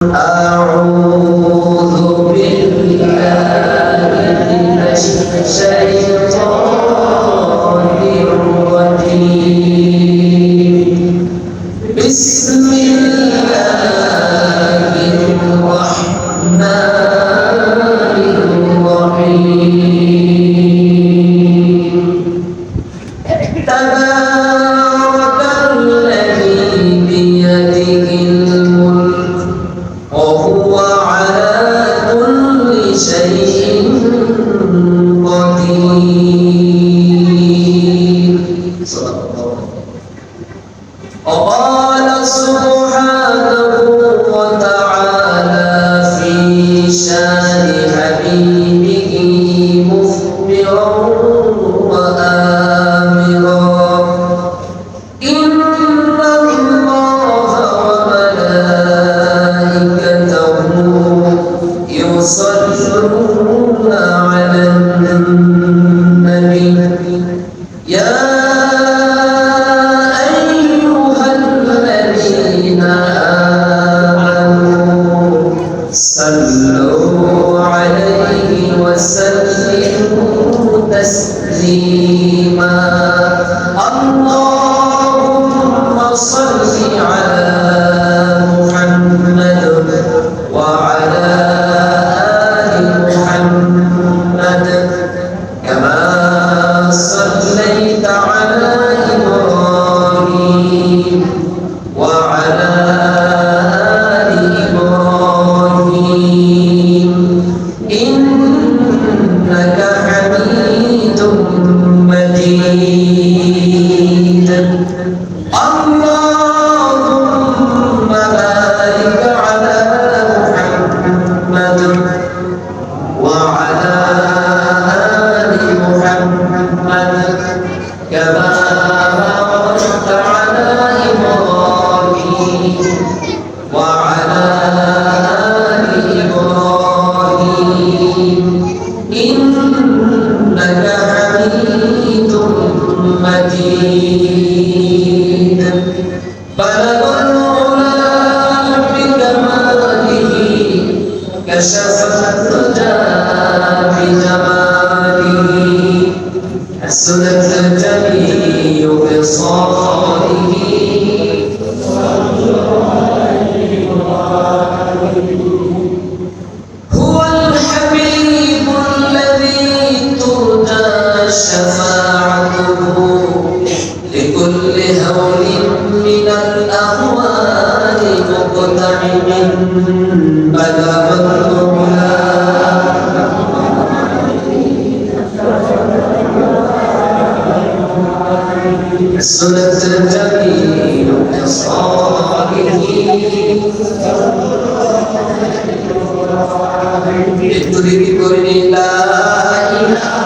أعوذ بالله من الشيطان الرجيم بسم الله الرحمن الرحيم تبارك الذي بيده الملك وهو على كل شيء قدير. وقال سبحانه وتعالى في شان حبيبه مخبرا وآمرا إن الله وملائكته يصلون على النبي يا أيها الذين آمنوا صلوا عليه وسلموا تسليما اللهم صل على محمد وعلى آل محمد كما صليت على إبراهيم وعلى آل إبراهيم إنك حميد مجيد اللهم بارك على محمد وعلى آل محمد كما باركت على إبراهيم وعلى آل إبراهيم إنك حميد مجيد بلغ العلا بكماله كشف الدجى بجماله حسنت الجميع بصاله هو الحبيب الذي ترجى شفاعته لكل هول من الأهوال مقتحم بلغ العلا حسنت الجميع بصاله একটুদিকে করে লা ইলাহা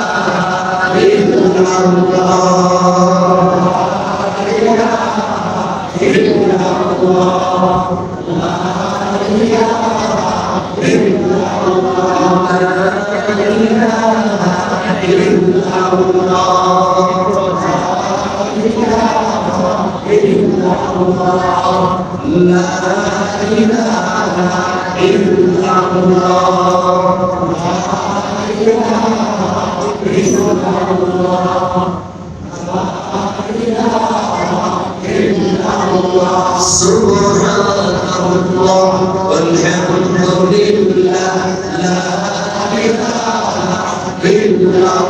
Subhanallah walhamdulillah la ilaha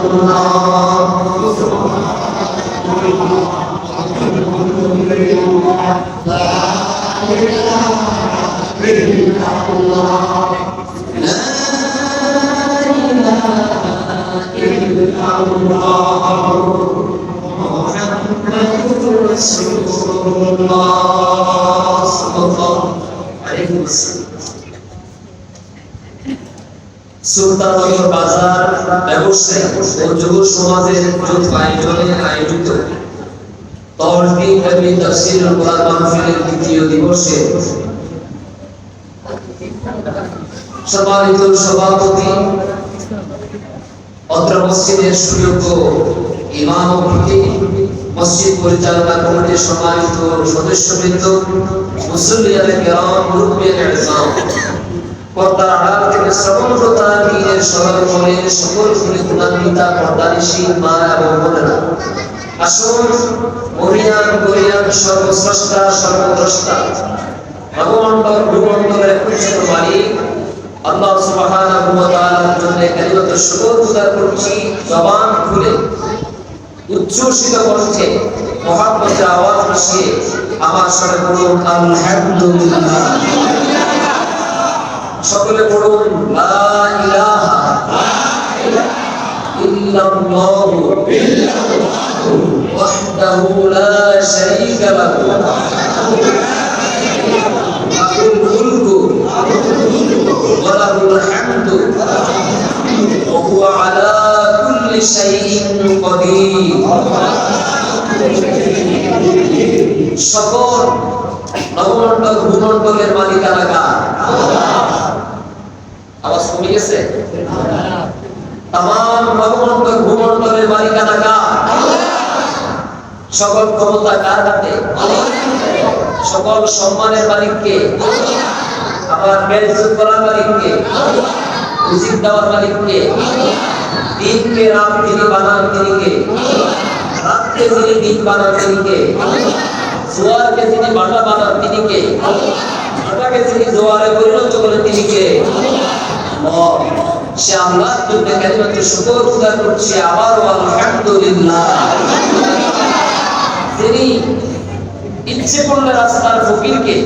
illallah সুলতানগর বাজার ব্যবসায়ী ও যুব সমাজের যৌথ আয়োজনে আয়োজিত তৌহিদ নবী তাফসীরুল কোরআন মাহফিলের দ্বিতীয় দিবসে সম্মানিত সভাপতি অত্র মসজিদের সুযোগ্য ইমাম ও খতিব মসজিদ পরিচালনা কমিটির সম্মানিত সদস্যবৃন্দ, মুসল্লিয়ান কিরাম, মুরব্বিয়ান ইসলাম, পর্দার আড়াল থেকে শ্রবণরতা দ্বীনের সহকর্মীর সকল গুণান্বিতা পর্দানিশী মা এবং বোনেরা, আসুন মহিয়ান গরিয়ান সর্বস্রষ্টা সর্বদ্রষ্টা ভগবান্ডর ভূমণ্ডলের পূজ্য মালিক আল্লাহ সুবহানাহু ওয়া তাআলার জন্য কালিমাত শুকর গুজার করছি জবান খুলে উচ্ছ্বসিত কণ্ঠে মহাব্বতের আওয়াজ মিশিয়ে আমার সাথে বলুন আলহামদুলিল্লাহ। সকলে বলুন লা ইলাহা ইল্লাল্লাহু ওয়াহদাহু লা শারীকা লাহু লাহুল মুলকু ওয়া লাহুল হামদু ওয়া হুয়া আলা কুল্লি শাইইন কাদির। সকল নবমণ্ডল ভূমণ্ডলের মালিকানা কার? আওয়াজ কমে গেছে? তামাম নবমণ্ডল ভূমণ্ডলের মালিকানা কার? সকল ক্ষমতা কার হাতে? সকল সম্মানের মালিক কে? আবার বেইজ্জত করার মালিক কে? রিজিক দেওয়ার মালিক কে? দিনকে রাত যিনি বানান তিনি কে? রাতকে যিনি দিন বানান তিনি কে? জোয়ারকে যিনি বাটা বানান তিনি কে? বাটাকে যিনি জোয়ারে পরিণত করেন তিনি কে? সে আল্লাহর জন্য কালিমাত শুকর গুজার করছি আবার আলহামদুলিল্লাহ। যিনি ইচ্ছে করলে রাস্তার ফকিরকে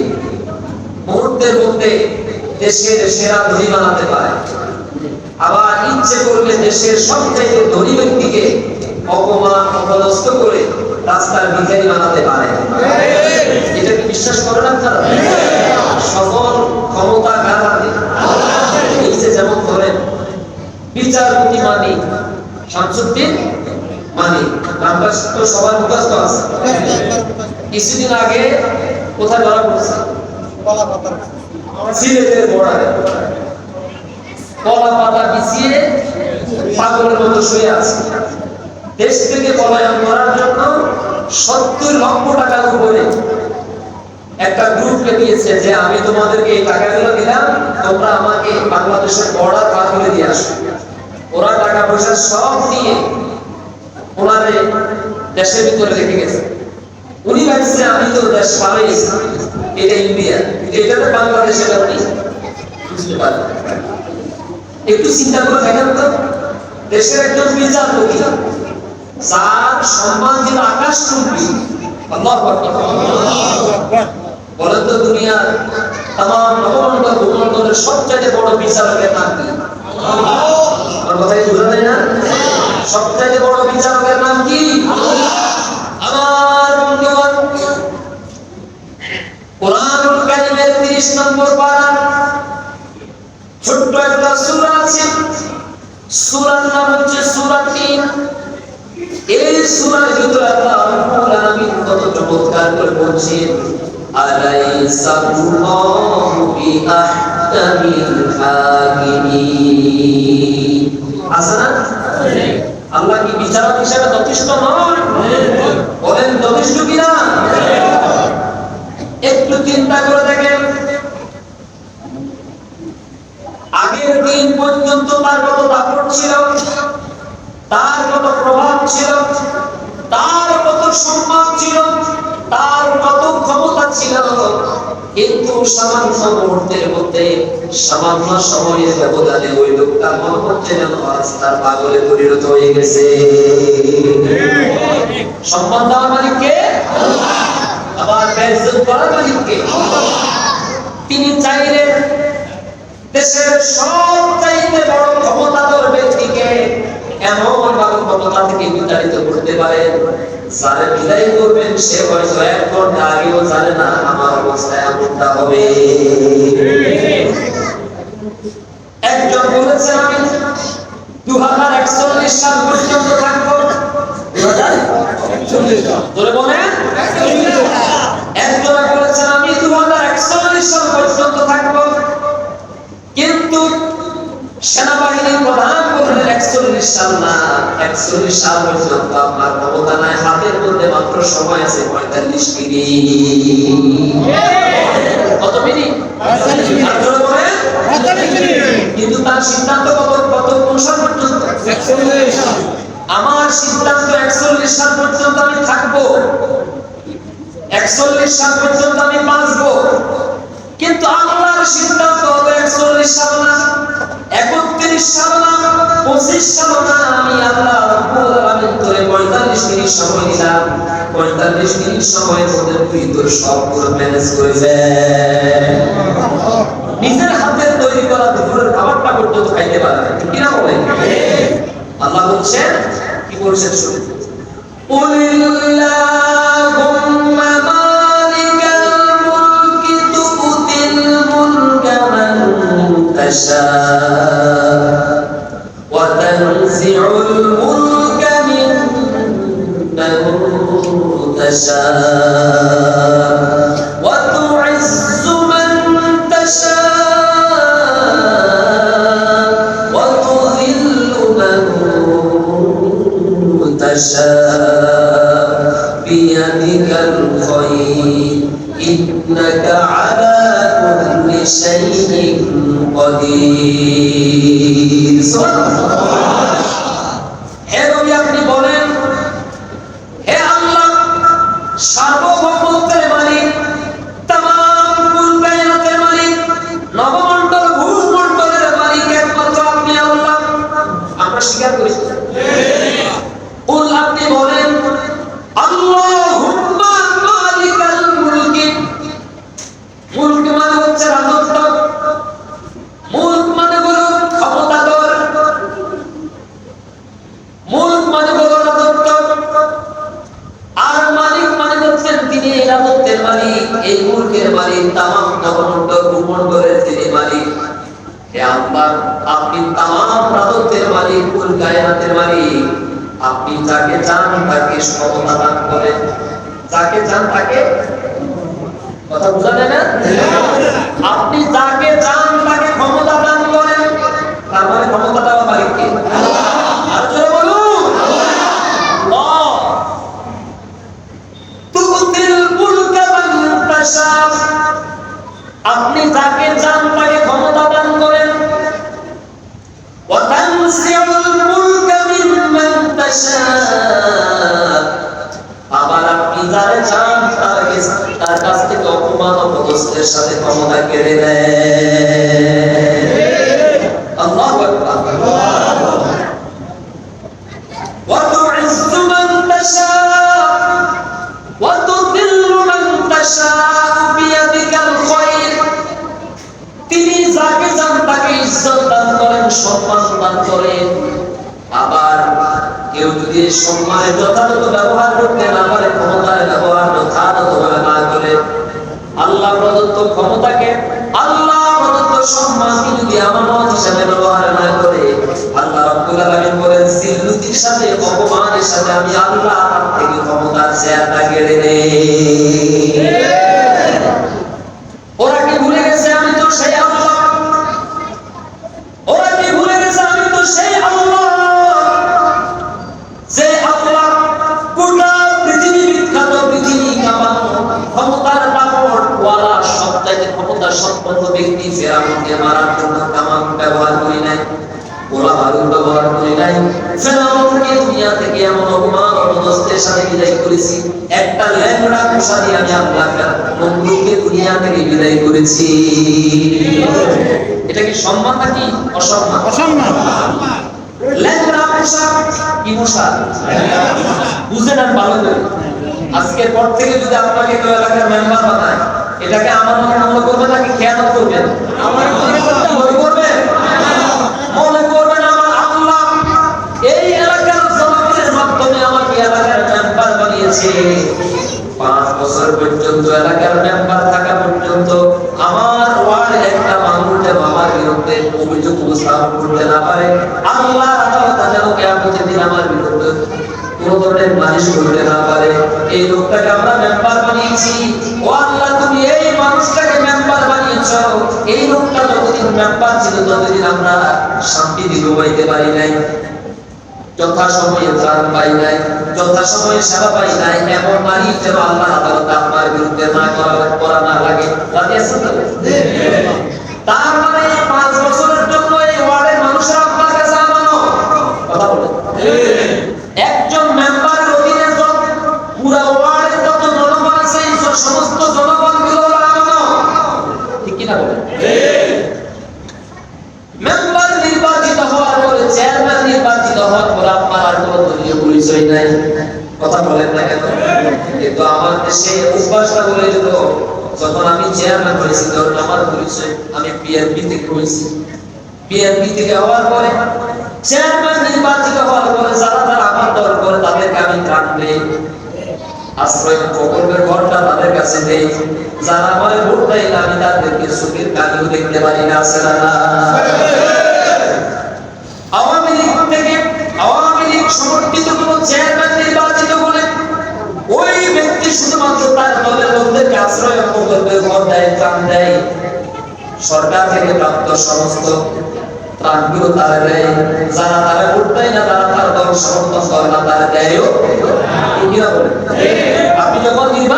মুহূর্তের মধ্যে দেশের সেরা ধনী বানাতে পারে, আবার ইচ্ছে করলে দেশের সবচেয়ে ধনী ব্যক্তিকে অপমান অপদস্থ করে রাস্তার ভিখারি বানাতে পারে। এটা কি বিশ্বাস করেন আপনারা? সকল ক্ষমতা কার হাতে? এই যে যেমন ধরেন বিচারপতি মানিক শামসুদ্দিন মানিক, নামটা তো সবার মুখস্থ আছে। কিছুদিন আগে কোথায় ধরা পড়ছে? সিলেটের বর্ডারে কলা পাতা বিছিয়ে পাগলের মতো শুয়ে আছে। দেশ থেকে পলায়ন করার জন্য 70 লক্ষ টাকার উপরে একটা গ্রুপকে দিয়েছে যে আমি তোমাদেরকে এই টাকাগুলো দিলাম, তোমরা আমাকে বাংলাদেশের বর্ডার পার করে দিয়ে আসো। ওরা টাকা পয়সা সব দিয়ে ওনারে দেশের ভিতরে রেখে গেছে। উনি ভাবছে আমি তো দেশ পালাইছি, এটা ইন্ডিয়া, এটা তো বাংলাদেশের আপনি বুঝতে পারেন। একটু চিন্তা করে দেখেন তো, দেশের একজন বিচারপতি যার সম্মান ছিল আকাশ চুম্বি, আল্লাহু আকবার, বলেন তো দুনিয়ার তামাম নবমণ্ডল ভূমণ্ডলের সবচেয়ে বড় বিচারকের নাম কি? আমার কথাই বুঝা যায় না? সবচেয়ে বড় বিচারকের নাম কি? আমার বন্ধুগণ, কোরআনুল কারীমের 30 নম্বর পারা ছোট্ট একটা সূরা আছে, সূরার নাম হচ্ছে সূরা ৩। এই সূরার ভিতরে আল্লাহ রাব্বুল আলামিন কত চমৎকার করে বলছেন, আলাইসাল্লাহু বিআহকামিল হাকিমিন। আসনা আল্লাহ কি বিচারক হিসেবে যথেষ্ট নয়? বলেন যথেষ্ট কিনা? একটু চিন্তা করে দেখেন, আগের দিন পর্যন্ত তার কত দাপট ছিল, তার কত প্রভাব ছিল, তার কত সম্মান ছিল, তার কত ক্ষমতা ছিল, কিন্তু সামান্য মুহূর্তের মধ্যে সামান্য সময়ের ব্যবধানে ওই লোকটা মনে হচ্ছে যেন রাস্তার পাগলে পরিণত হয়ে গেছে। সম্মান দেওয়ার মালিক কে? আবার বেইজ্জত করার মালিক কে? তিনি চাইলেন দেশের সবচাইতে বড় ক্ষমতাধর ব্যক্তিকে এমন ভাবে ক্ষমতা থেকে বিতাড়িত করতে পারেন, যারা বিদায় করবেন সে হয়তো 1 ঘন্টা আগেও জানে না আমার অবস্থা এমনটা হবে। একজন বলেছে আমি 2041 সাল পর্যন্ত থাকবো। 2041 ধরে বলেন। একজন বলেছেন আমি 2041 সাল পর্যন্ত থাকবো, কিন্তু সেনাবাহিনীর প্রধান বললেন 41 সাল না, 41 সাল পর্যন্ত আপনার ক্ষমতা নাই, হাতের মধ্যে মাত্র সময় আছে 45 মিনিট। কত মিনিট? 45 মিনিট। কিন্তু তার সিদ্ধান্ত কত কোন সাল পর্যন্ত? 41। আমার সিদ্ধান্ত 41 সাল পর্যন্ত আমি থাকবো, 41 সাল পর্যন্ত আমি বাঁচবো। কিন্তু আল্লাহর সিদ্ধান্ত হবে 41 সাল না, 31 সাল না, 25 সাল না। আমি আল্লাহ রাব্বুল আলামিন তোরে 45 মিনিট সময় দিলাম। 45 মিনিট সময়ের মধ্যে তুই তোর সবগুলো ম্যানেজ করে দে। নিজের হাতের তৈরি করা দুপুরের খাবারটা পর্যন্ত খাইতে পারবে কি না বলেন? আল্লাহ বলছেন, কি বলছেন শুনুন, কুলিল্লাহুম্মা মালিকাল মুলকি তুতিল মুলকা মান তাশা ওয়া তানজিউল মুলকা মিম্মান তাশা ওয়া তুইজ্জু মান তাশা بيدك الخير إنك على كل شيء قدير। হে নবী আপনি বলেন, হে আল্লাহ সার্বভৌমত্বের মালিক, तमाम কুল কায়নাতের মালিক, নবমণ্ডল ভূমণ্ডলের মালিক একমাত্র আপনি আল্লাহ। আমরা স্বীকার করি। আপনি বলেন আল্লাহুম্মা মালিকাল মুলকি। মুলক মানে হচ্ছে রাজত্ব, মুলক মানে হলো ক্ষমতাধর, মুলক মানে হলো রাজত্ব। আর মালিক মানে হচ্ছেন তিনি এই রাজত্বের মালিক, এই মুলকের মালিক, তামাম নবমণ্ডল ভূমণ্ডলের তিনি মালিক। হে আল্লাহ আপনি তামাম রাজত্বের মালিক, কুল কায়নাতের মালিক। আপনি যাকে চান তাকে ক্ষমতা দান করেন, যাকে চান তাকে, কথা বুঝা যায় না? আপনি যাকে চান তাকে ক্ষমতা দান করেন, তার মানে ক্ষমতা দেওয়া মালিককে আর জোরে বলুন আল্লাহ। তুতিল মুলকা মান তাশা, আপনি যাকে চান তাকে ক্ষমতা দান করেন। ওয়া তানজিউল মুলকা মিম্মান তাশা, আবার আপনি যারে চান তার কাছ থেকে অপমান অপদস্থের সাথে ক্ষমতা কেড়ে নেন। আল্লাহু আকবার। ওয়া তুইজ্জু মান তাশা ওয়া তুযিল্লু মান তাশা বিয়াদিকাল খায়র, তিনি যাকে চান তাকে ইজ্জত দান করেন, সম্মান দান করেন। আবার কেউ যদি সম্মানের যথাযথ ব্যবহার করতে না পারে, ক্ষমতার ব্যবহার যথাযথভাবে না করে, আল্লাহ প্রদত্ত ক্ষমতাকে, আল্লাহ প্রদত্ত সম্মানকে যদি আমানত হিসেবে ব্যবহার না করে, আল্লাহ রাব্বুল আলামিন বলেন জিল্লতির সাথে, অপমানের সাথে আমি আল্লাহ তার থেকে ক্ষমতার চেয়ারটা কেড়ে নেই। ওরা কি ভুলে গেছে আমি তো সেই আল্লাহ? ওরা কি ভুলে গেছে আমি তো সেই আল্লাহ যে আল্লাহ গোটা পৃথিবী বিখ্যাত, পৃথিবী কাঁপানো ক্ষমতার দাপট ওয়ালা সবচাইতে ক্ষমতা সম্পন্ন ব্যক্তি ফেরাউনকে মারার জন্য কামান ব্যবহার করি নাই, ওরা বারুদ ব্যবহার করি নাই। ফেরাউনকে দুনিয়া থেকে এমন অপমান অপদস্থের সাথে বিদায় করেছি, একটা ল্যাংড়া পোষা দিয়ে আমি আল্লাহ নমরুদকে দুনিয়া থেকে বিদায় করেছি। এটা কি সম্মান নাকি অসম্মান? অসম্মান। ল্যাংড়া পোষা কি পোষা বুঝে নেন ভালো করে। আজকের পর থেকে যদি আপনাকে কেউ এলাকার মেম্বার বানায়, এটাকে আমার মনে করবেন নাকি খেয়ানত করবেন? মনে করবেন, মনে করবেন আমার আল্লাহ এই এলাকার জনগণের মাধ্যমে আমাকে এলাকার মেম্বার বানিয়েছে। 5 বছর পর্যন্ত এলাকার মেম্বার থাকা পর্যন্ত আমার ওয়ার্ডের একটা মানুষ যেন আমার বিরুদ্ধে অভিযোগ উপস্থাপন করতে না পারে, আল্লাহ আদালত যেন কিয়ামতের দিন আমার বিরুদ্ধে কোন ধরনের নালিশ করতে না পারে, এই লোকটাকে আমরা মেম্বার বানিয়েছি। ও আল্লাহ তুমি এই মানুষটাকে মেম্বার বানিয়েছো, এই লোকটা যতদিন মেম্বার ছিল ততদিন আমরা শান্তি ঘুমাইতে পারি নাই। যথাসময়ে ত্রাণ পাই নাই, যথাসময়ে সেবা পাই নাই, এমন নারী যেন আল্লাহ আদালতে আপনার বিরুদ্ধে না করা না লাগে। রাজি আছেন তো? তার মানে 5 বছরের জন্য এই ওয়ার্ডের মানুষরা আপনার কাছে আমানত। কথা বলেন। একজন মেম্বারের অধীনে পুরো ওয়ার্ডের যত জনগণ আছে এই সমস্ত জনগণগুলো আমানত। ঠিক কি না বলেন? মেম্বার নির্বাচিত হওয়ার পরে, চেয়ারম্যান নির্বাচিত হওয়ার পরে আপনার আর কোনো দলীয় পরিচয় নাই। কথা বলেন না কেন? কিন্তু আমার দেশে অভ্যাসটা বলে দিল, যখন আমি চেয়ারম্যান হয়েছি তখন আমার পরিচয় আমি বিএনপি থেকে হয়েছি। বিএনপি থেকে হওয়ার পরে চেয়ারম্যান নির্বাচিত হওয়ার পরে যারা যারা আমার দল করে তাদেরকে আমি ত্রাণ দেই, আশ্রয় প্রকল্পের ঘরটা তাদের কাছে দেই। যারা আমার ভোট দেয় না আমি তাদেরকে সুখের কাজও দেখতে পারি না। আছে না? আওয়ামী লীগ থেকে, আওয়ামী লীগ সমর্থিত কোন চেয়ারম্যান নির্বাচিত হলে ওই ব্যক্তি শুধুমাত্র তার দলের লোকদেরকে আশ্রয় প্রকল্পের ঘর দেয়, ত্রাণ দেয়। সরকার থেকে প্রাপ্ত সমস্ত ত্রাণগুলো তারা দেয়। যারা তারা ভোট দেয় না, তারা তার দল সমর্থন করে না, তারা দেয়ও। আপনি যখন নির্বাচন